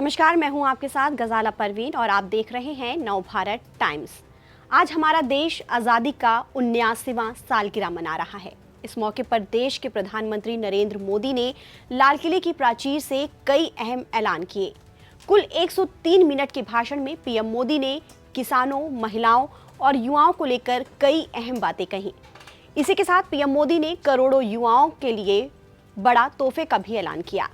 नमस्कार, मैं हूं आपके साथ गजाला परवीन और आप देख रहे हैं नव भारत टाइम्स। आज हमारा देश आज़ादी का 79वां सालगिरह मना रहा है। इस मौके पर देश के प्रधानमंत्री नरेंद्र मोदी ने लाल किले की प्राचीर से कई अहम ऐलान किए। कुल 103 मिनट के भाषण में पीएम मोदी ने किसानों, महिलाओं और युवाओं को लेकर कई अहम बातें कही। इसी के साथ पीएम मोदी ने करोड़ों युवाओं के लिए बड़ा तोहफे का भी ऐलान किया।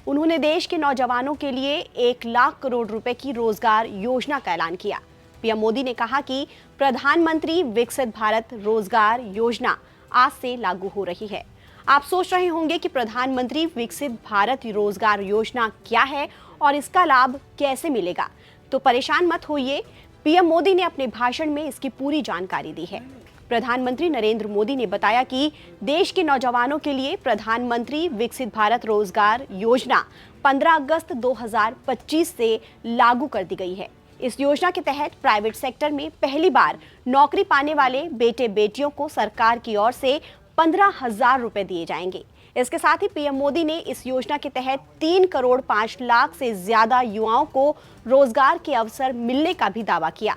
उन्होंने देश के नौजवानों के लिए 1 लाख करोड़ रुपए की रोजगार योजना का ऐलान किया। पीएम मोदी ने कहा कि प्रधानमंत्री विकसित भारत रोजगार योजना आज से लागू हो रही है। आप सोच रहे होंगे कि प्रधानमंत्री विकसित भारत रोजगार योजना क्या है और इसका लाभ कैसे मिलेगा, तो परेशान मत होइए। पीएम मोदी ने अपने भाषण में इसकी पूरी जानकारी दी है। प्रधानमंत्री नरेंद्र मोदी ने बताया कि देश के नौजवानों के लिए प्रधानमंत्री विकसित भारत रोजगार योजना 15 अगस्त 2025 से लागू कर दी गई है। इस योजना के तहत प्राइवेट सेक्टर में पहली बार नौकरी पाने वाले बेटे बेटियों को सरकार की ओर से 15,000 रुपए दिए जाएंगे। इसके साथ ही पीएम मोदी ने इस योजना के तहत 3 करोड़ 5 लाख से ज्यादा युवाओं को रोजगार के अवसर मिलने का भी दावा किया।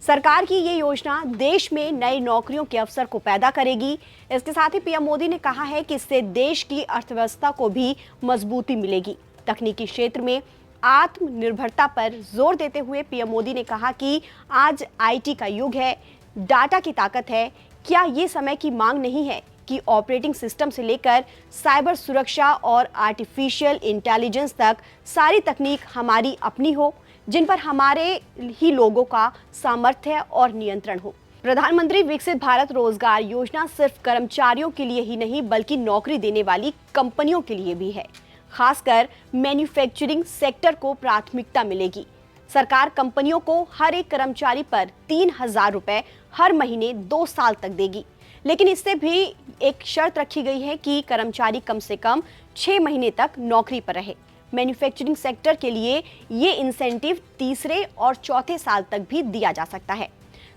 सरकार की ये योजना देश में नई नौकरियों के अवसर को पैदा करेगी। इसके साथ ही पीएम मोदी ने कहा है कि इससे देश की अर्थव्यवस्था को भी मजबूती मिलेगी। तकनीकी क्षेत्र में आत्मनिर्भरता पर जोर देते हुए पीएम मोदी ने कहा कि आज आईटी का युग है, डाटा की ताकत है। क्या ये समय की मांग नहीं है कि ऑपरेटिंग सिस्टम से लेकर साइबर सुरक्षा और आर्टिफिशियल इंटेलिजेंस तक सारी तकनीक हमारी अपनी हो, जिन पर हमारे ही लोगों का सामर्थ्य और नियंत्रण हो। प्रधानमंत्री विकसित भारत रोजगार योजना सिर्फ कर्मचारियों के लिए ही नहीं बल्कि नौकरी देने वाली कंपनियों के लिए भी है। खासकर मैन्युफैक्चरिंग सेक्टर को प्राथमिकता मिलेगी। सरकार कंपनियों को हर एक कर्मचारी पर 3,000 रुपए हर महीने 2 साल तक देगी, लेकिन इससे भी एक शर्त रखी गई है कि कर्मचारी कम से कम 6 महीने तक नौकरी पर रहे। मैन्युफैक्चरिंग सेक्टर के लिए ये इंसेंटिव तीसरे और चौथे साल तक भी दिया जा सकता है।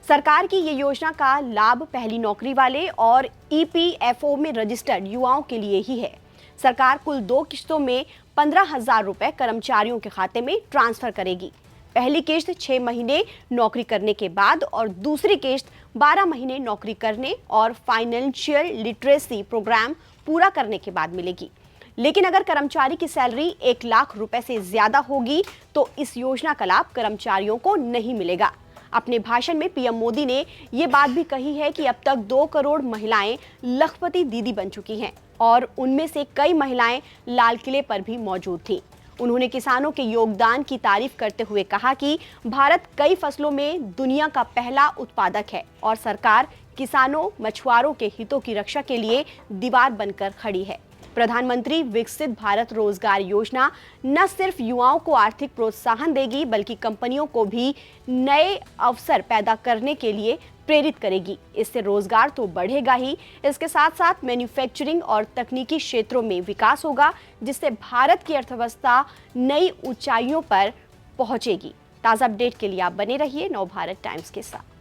सरकार की ये योजना का लाभ पहली नौकरी वाले और ईपीएफओ में रजिस्टर्ड युवाओं के लिए ही है। सरकार कुल 2 किश्तों में 15,000 रुपए कर्मचारियों के खाते में ट्रांसफर करेगी। पहली किश्त 6 महीने नौकरी करने के बाद और दूसरी किश्त 12 महीने नौकरी करने और फाइनेंशियल लिटरेसी प्रोग्राम पूरा करने के बाद मिलेगी। लेकिन अगर कर्मचारी की सैलरी 1 लाख रुपए से ज्यादा होगी तो इस योजना का लाभ कर्मचारियों को नहीं मिलेगा। अपने भाषण में पीएम मोदी ने ये बात भी कही है कि अब तक 2 करोड़ महिलाएं लखपति दीदी बन चुकी हैं और उनमें से कई महिलाएं लाल किले पर भी मौजूद थीं। उन्होंने किसानों के योगदान की तारीफ करते हुए कहा कि भारत कई फसलों में दुनिया का पहला उत्पादक है और सरकार किसानों, मछुआरों के हितों की रक्षा के लिए दीवार बनकर खड़ी है। प्रधानमंत्री विकसित भारत रोजगार योजना न सिर्फ युवाओं को आर्थिक प्रोत्साहन देगी बल्कि कंपनियों को भी नए अवसर पैदा करने के लिए प्रेरित करेगी। इससे रोजगार तो बढ़ेगा ही, इसके साथ साथ मैन्युफैक्चरिंग और तकनीकी क्षेत्रों में विकास होगा, जिससे भारत की अर्थव्यवस्था नई ऊंचाइयों पर पहुंचेगी। ताज़ा अपडेट के लिए आप बने रहिए नव भारत टाइम्स के साथ।